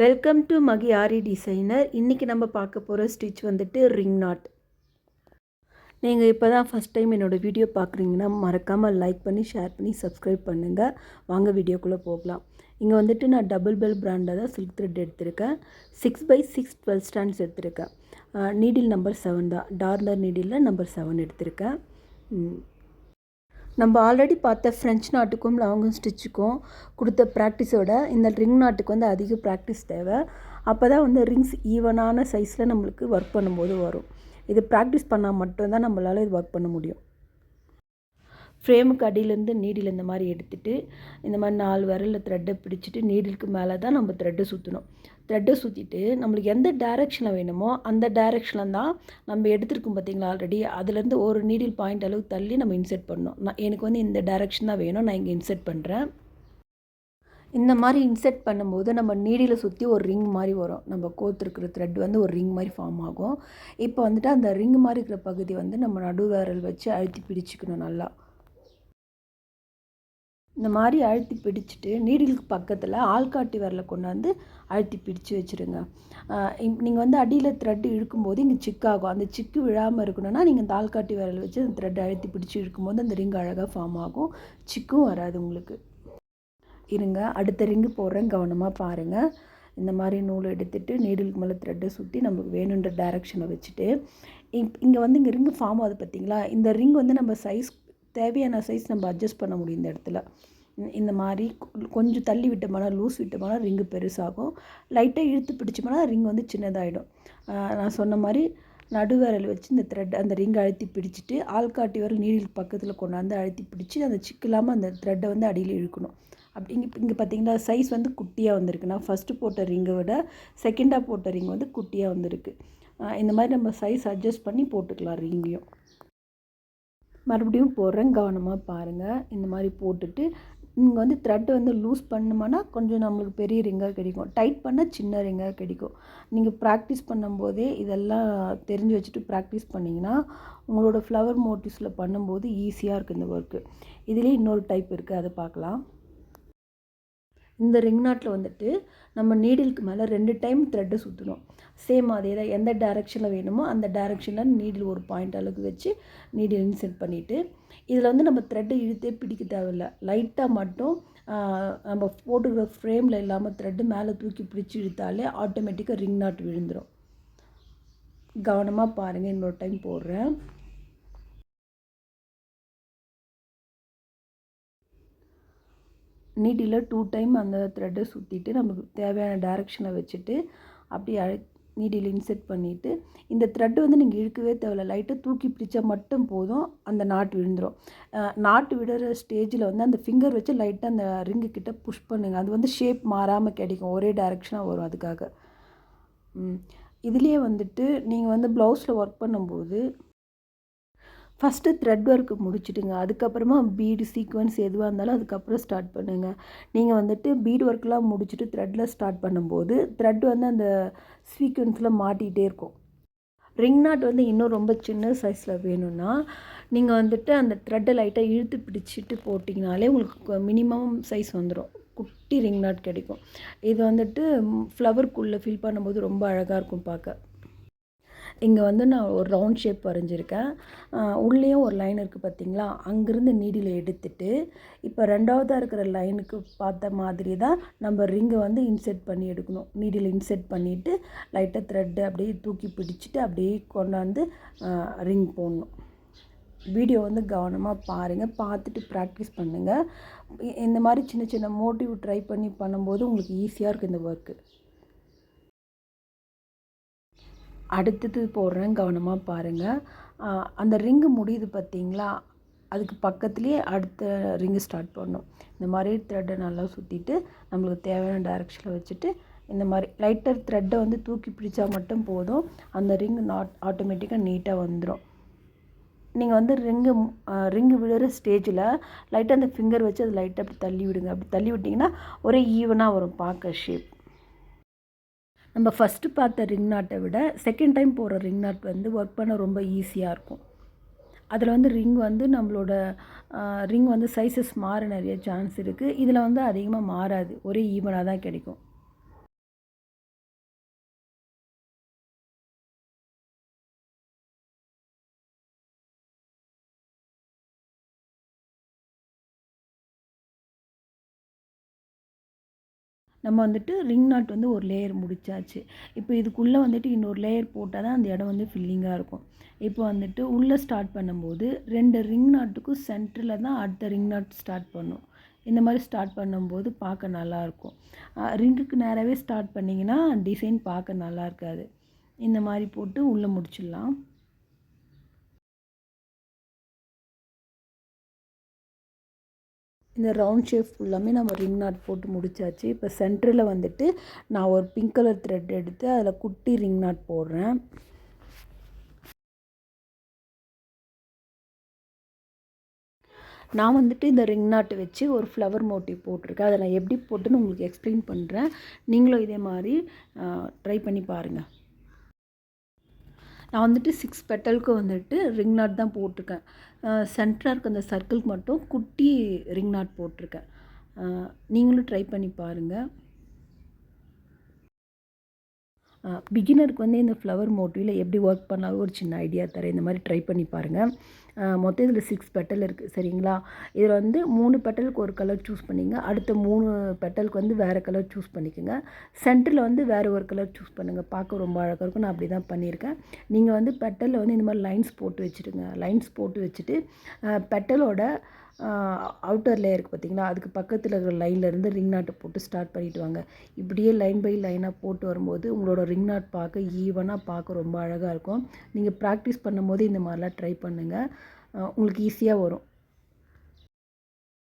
Welcome to Magi Aari designer. இன்றைக்கி நம்ம பார்க்க போகிற ஸ்டிச் வந்துட்டு ரிங் நாட். நீங்கள் இப்போ தான் ஃபஸ்ட் டைம் என்னோடய வீடியோ பார்க்குறீங்கன்னா மறக்காமல் லைக் பண்ணி ஷேர் பண்ணி சப்ஸ்கிரைப் பண்ணுங்கள். வாங்க வீடியோக்குள்ளே போகலாம். இங்கே வந்துட்டு நான் டபுள் பெல் பிராண்டில் தான் சில்க் த்ரெட் எடுத்திருக்கேன். 6x6 12 ஸ்டாண்ட்ஸ் எடுத்திருக்கேன். நீடில் நம்பர் 7 தான். டார்னர் நீடிலில் நம்பர் 7 எடுத்திருக்கேன். நம்ம ஆல்ரெடி பார்த்த ஃப்ரெஞ்ச் நாட்டுக்கும் லாங் ஸ்டிச்சுக்கும் கொடுத்த ப்ராக்டிஸோட இந்த ரிங் நாட்டுக்கு வந்து அதிக ப்ராக்டிஸ் தேவை. அப்போ தான் வந்து ரிங்ஸ் ஈவனான சைஸில் நம்மளுக்கு ஒர்க் பண்ணும்போது வரும். இது ப்ராக்டிஸ் பண்ணால் மட்டும்தான் நம்மளால் இது ஒர்க் பண்ண முடியும். ஃப்ரேமுக்கு அடியிலேருந்து நீடில் இந்த மாதிரி எடுத்துகிட்டு இந்த மாதிரி 4 விரலில் த்ரெட்டை பிடிச்சிட்டு நீடிலுக்கு மேலே தான் நம்ம த்ரெட்டை சுற்றணும். த்ரெட்டை சுற்றிட்டு நம்மளுக்கு எந்த டைரெக்ஷனில் வேணுமோ அந்த டைரெக்ஷனில் தான் நம்ம எடுத்துருக்கோம் பார்த்திங்களா ஆல்ரெடி. அதுலேருந்து ஒரு நீடில் பாயிண்ட் அளவுக்கு தள்ளி நம்ம இன்செர்ட் பண்ணணும். எனக்கு வந்து இந்த டைரெக்ஷன் தான் வேணும், நான் இங்கே இன்செர்ட் பண்ணுறேன். இந்த மாதிரி இன்செர்ட் பண்ணும்போது நம்ம நீடியில் சுற்றி ஒரு ரிங் மாதிரி வரும். நம்ம கோத்துருக்கிற த்ரெட் வந்து ஒரு ரிங் மாதிரி ஃபார்ம் ஆகும். இப்போ வந்துட்டு அந்த ரிங் மாதிரி இருக்கிற பகுதி வந்து நம்ம நடு விரல் வச்சு அழுத்தி பிடிச்சிக்கணும் நல்லா. இந்த மாதிரி அழுத்தி பிடிச்சிட்டு நீடிலுக்கு பக்கத்தில் ஆள்காட்டி விரலை கொண்டாந்து அழுத்தி பிடிச்சி வச்சுருங்க. நீங்கள் வந்து அடியில் த்ரெட்டு இழுக்கும்போது இங்கே சிக்காகும். அந்த சிக்கு விழாமல் இருக்கணும்னா நீங்கள் இந்த ஆள்காட்டி விரல் வச்சு அந்த த்ரெட்டை அழுத்தி பிடிச்சி இழுக்கும்போது அந்த ரிங் அழகாக ஃபார்ம் ஆகும். சிக்கும் வராது உங்களுக்கு. இருங்க, அடுத்த ரிங்கு போடுறேன், கவனமாக பாருங்கள். இந்த மாதிரி நூல் எடுத்துகிட்டு நீடிலுக்கு மேலே த்ரெட்டை சுற்றி நமக்கு வேணுன்ற டைரெக்ஷனை வச்சுட்டு இங்கே வந்து இங்கே ரிங்கு ஃபார்ம் ஆகுது பார்த்திங்களா. இந்த ரிங் வந்து நம்ம சைஸ் தேவையான சைஸ் நம்ம அட்ஜஸ்ட் பண்ண முடியும். இந்த இடத்துல இந்த மாதிரி கொஞ்சம் தள்ளி விட்டோம்னா லூஸ் விட்டோம்னா ரிங்கு பெருசாகும். லைட்டாக இழுத்து பிடிச்சோம்னா ரிங் வந்து சின்னதாகிடும். நான் சொன்ன மாதிரி நடுவிரல் வச்சு இந்த த்ரெட் அந்த ரிங்கை அழுத்தி பிடிச்சிட்டு ஆள்காட்டி விரல் நீடில் பக்கத்தில் கொண்டாந்து அழுத்தி பிடிச்சி அந்த சிக்கு இல்லாமல் அந்த த்ரெட்டை வந்து அடியில் இழுக்கணும். அப்படி இங்கே பார்த்தீங்கன்னா சைஸ் வந்து குட்டியாக வந்திருக்கு. நான் ஃபஸ்ட்டு போட்ட ரிங்கை விட செகண்டாக போட்ட ரிங் வந்து குட்டியாக வந்திருக்கு. இந்த மாதிரி நம்ம சைஸ் அட்ஜஸ்ட் பண்ணி போட்டுக்கலாம் ரிங்கையும். மறுபடியும் போடுறேன், கவனமாக பாருங்கள். இந்த மாதிரி போட்டுட்டு நீங்கள் வந்து த்ரெட்டை வந்து லூஸ் பண்ணுமானா கொஞ்சம் நம்மளுக்கு பெரிய ரிங்காக கிடைக்கும், டைட் பண்ணால் சின்ன ரிங்காக கிடைக்கும். நீங்கள் ப்ராக்டிஸ் பண்ணும்போதே இதெல்லாம் தெரிஞ்சு வச்சுட்டு ப்ராக்டிஸ் பண்ணிங்கன்னா உங்களோட ஃப்ளவர் மோட்டிவ்ஸில் பண்ணும்போது ஈஸியாக இருக்குது இந்த ஒர்க்கு. இதுலேயே இன்னொரு டைப் இருக்குது, அதை பார்க்கலாம். இந்த ரிங் நாட்டில் வந்துட்டு நம்ம நீடிலுக்கு மேலே 2 டைம் த்ரெட்டை சுற்றணும். சேம் அதே தான், எந்த டைரெக்ஷனில் வேணுமோ அந்த டைரெக்ஷனில் நீடில் ஒரு பாயிண்ட் அளவுக்கு வச்சு நீடில் இன்செர்ட் பண்ணிவிட்டு இதில் வந்து நம்ம த்ரெட்டை இழுத்தே பிடிக்க தேவையில்லை. லைட்டாக மட்டும் நம்ம போட்டுக்கிற ஃப்ரேமில் இல்லாமல் த்ரெட்டு மேலே தூக்கி பிடிச்சி இழுத்தாலே ஆட்டோமேட்டிக்காக ரிங் நாட் விழுந்துடும். கவனமாக பாருங்கள், இன்னொரு டைம் போடுறேன். நீடில் 2 டைம் அந்த த்ரெட்டை சுற்றிட்டு நமக்கு தேவையான டைரெக்ஷனை வச்சுட்டு அப்படியே நீடில் இன்செர்ட் பண்ணிவிட்டு இந்த த்ரெட்டு வந்து நீங்கள் இழுக்கவே தேவையில்லை, லைட்டாக தூக்கி பிடிச்சா மட்டும் போதும், அந்த நாட் விழுந்துடும். நாட்டு விடுற ஸ்டேஜில் வந்து அந்த ஃபிங்கர் வச்சு லைட்டாக அந்த ரிங்கு கிட்ட புஷ் பண்ணுங்கள். அது வந்து ஷேப் மாறாமல் கிடைக்கும், ஒரே டைரெக்ஷனாக வரும். அதுக்காக இதுலேயே வந்துட்டு நீங்கள் வந்து ப்ளவுஸில் ஒர்க் பண்ணும்போது ஃபஸ்ட்டு த்ரெட் ஒர்க்கு முடிச்சுட்டுங்க. அதுக்கப்புறமா பீடு சீக்வன்ஸ் எதுவாக இருந்தாலும் அதுக்கப்புறம் ஸ்டார்ட் பண்ணுங்கள். நீங்கள் வந்துட்டு பீடு ஒர்க்லாம் முடிச்சுட்டு த்ரெட்டில் ஸ்டார்ட் பண்ணும்போது த்ரெட் வந்து அந்த சீக்வன்ஸில் மாட்டிகிட்டே இருக்கும். ரிங் நாட் வந்து இன்னும் ரொம்ப சின்ன சைஸில் வேணும்னா நீங்கள் வந்துட்டு அந்த த்ரெட்டை லைட்டாக இழுத்து பிடிச்சிட்டு போட்டிங்கனாலே உங்களுக்கு மினிமம் சைஸ் வந்துடும், குட்டி ரிங் நாட் கிடைக்கும். இது வந்துட்டு ஃப்ளவருக்குள்ளே ஃபில் பண்ணும்போது ரொம்ப அழகாக இருக்கும் பார்க்க. இங்கே வந்து நான் ஒரு ரவுண்ட் ஷேப் வரைஞ்சிருக்கேன். உள்ளேயும் ஒரு லைன் இருக்குது பார்த்திங்களா. அங்கேருந்து நீடில் எடுத்துட்டு இப்போ 2வதாக இருக்கிற லைனுக்கு பார்த்த மாதிரி தான் நம்ம ரிங்கை வந்து இன்செர்ட் பண்ணி எடுக்கணும். நீடில் இன்செர்ட் பண்ணிவிட்டு லைட்டாக த்ரெட்டு அப்படியே தூக்கி பிடிச்சிட்டு அப்படியே கொண்டாந்து ரிங் போடணும். வீடியோ வந்து கவனமாக பாருங்கள், பார்த்துட்டு ப்ராக்டிஸ் பண்ணுங்கள். இந்த மாதிரி சின்ன சின்ன மோட்டிவ் ட்ரை பண்ணி பண்ணும்போது உங்களுக்கு ஈஸியாக இருக்குது இந்த ஒர்க்கு. அடுத்தது போடுறேன், கவனமாக பாருங்கள். அந்த ரிங்கு முடியுது பார்த்திங்களா, அதுக்கு பக்கத்துலேயே அடுத்த ரிங்கு ஸ்டார்ட் பண்ணணும். இந்த மாதிரி த்ரெட்டை நல்லா சுற்றிட்டு நம்மளுக்கு தேவையான டைரெக்ஷனில் வச்சுட்டு இந்த மாதிரி லைட்டர் த்ரெட்டை வந்து தூக்கி பிடிச்சா மட்டும் போதும், அந்த ரிங்கு ஆட்டோமேட்டிக்காக நீட்டாக வந்துடும். நீங்கள் வந்து ரிங்கு விழுற ஸ்டேஜில் லைட்டாக அந்த ஃபிங்கர் வச்சு அது லைட்டாக அப்படி தள்ளி விடுங்க. அப்படி தள்ளி விட்டிங்கன்னா ஒரே ஈவனாக வரும் பார்க்க ஷேப். நம்ம ஃபஸ்ட்டு பார்த்த ரிங் நாட்டை விட செகண்ட் டைம் போடுற ரிங் நாட் வந்து ஒர்க் பண்ண ரொம்ப ஈஸியாக இருக்கும். அதில் வந்து நம்மளோட ரிங் வந்து சைஸஸ் மாற நிறைய சான்ஸ் இருக்குது. இதில் வந்து அதிகமாக மாறாது, ஒரே ஈவனாக தான் கிடைக்கும். நம்ம வந்துட்டு ரிங் நாட் வந்து ஒரு லேயர் முடிச்சாச்சு. இப்போ இதுக்குள்ளே வந்துட்டு இன்னொரு லேயர் போட்டால் தான் அந்த இடம் வந்து ஃபில்லிங்காக இருக்கும். இப்போ வந்துட்டு உள்ளே ஸ்டார்ட் பண்ணும்போது 2 ரிங் நாட்டுக்கும் சென்டரில் தான் அடுத்த ரிங் நாட் ஸ்டார்ட் பண்ணும். இந்த மாதிரி ஸ்டார்ட் பண்ணும்போது பார்க்க நல்லாயிருக்கும். ரிங்குக்கு நேராகவே ஸ்டார்ட் பண்ணிங்கன்னா டிசைன் பார்க்க நல்லா இருக்காது. இந்த மாதிரி போட்டு உள்ளே முடிச்சிடலாம். இந்த ரவுண்ட் ஷேப் ஃபுல்லாமே நம்ம ரிங் நாட் போட்டு முடிச்சாச்சு. இப்போ சென்டரில் வந்துட்டு நான் ஒரு பிங்க் கலர் த்ரெட் எடுத்து அதில் குட்டி ரிங் நாட் போடுறேன். நான் வந்துட்டு இந்த ரிங் நாட்டை வச்சு ஒரு ஃப்ளவர் மோட்டிவ் போட்டிருக்கேன். அதை நான் எப்படி போட்டுன்னு உங்களுக்கு எக்ஸ்பிளைன் பண்ணுறேன். நீங்களும் இதே மாதிரி ட்ரை பண்ணி பாருங்கள். நான் வந்துட்டு 6 பெட்டலுக்கு வந்துட்டு ரிங் நாட் தான் போட்டிருக்கேன். சென்டராக இருக்க அந்த சர்க்கிளுக்கு மட்டும் குட்டி ரிங் நாட் போட்டிருக்கேன். நீங்களும் ட்ரை பண்ணி பாருங்கள். பிகினருக்கு வந்து இந்த ஃப்ளவர் மோட்டிவில் எப்படி ஒர்க் பண்ணாலும் ஒரு சின்ன ஐடியா தரேன். இந்த மாதிரி ட்ரை பண்ணி பாருங்கள். மொத்தம் இதில் 6 பெட்டல் இருக்குது சரிங்களா. இதில் வந்து 3 பெட்டலுக்கு ஒரு கலர் சூஸ் பண்ணிங்க. அடுத்த 3 பெட்டலுக்கு வந்து வேறு கலர் சூஸ் பண்ணிக்கோங்க. சென்டரில் வந்து வேறு ஒரு கலர் சூஸ் பண்ணுங்கள். பார்க்க ரொம்ப அழகாக இருக்கும். நான் அப்படி தான் பண்ணியிருக்கேன். நீங்கள் வந்து பெட்டலில் வந்து இந்த மாதிரி லைன்ஸ் போட்டு வச்சுடுங்க. லைன்ஸ் போட்டு வச்சுட்டு பெட்டலோட அவுட்டர் லேயருக்கு பார்த்தீங்களா, அதுக்கு பக்கத்தில் இருக்கிற லைன்லேருந்து ரிங் நாட்டை போட்டு ஸ்டார்ட் பண்ணிவிட்டு வாங்க. இப்படியே லைன் பை லைனாக போட்டு வரும்போது உங்களோட ரிங் நாட் பார்க்க ஈவனாக பார்க்க ரொம்ப அழகாக இருக்கும். நீங்கள் ப்ராக்டிஸ் பண்ணும்போது இந்த மாதிரிலாம் ட்ரை பண்ணுங்கள். உங்களுக்கு ஈஸியாக வரும்.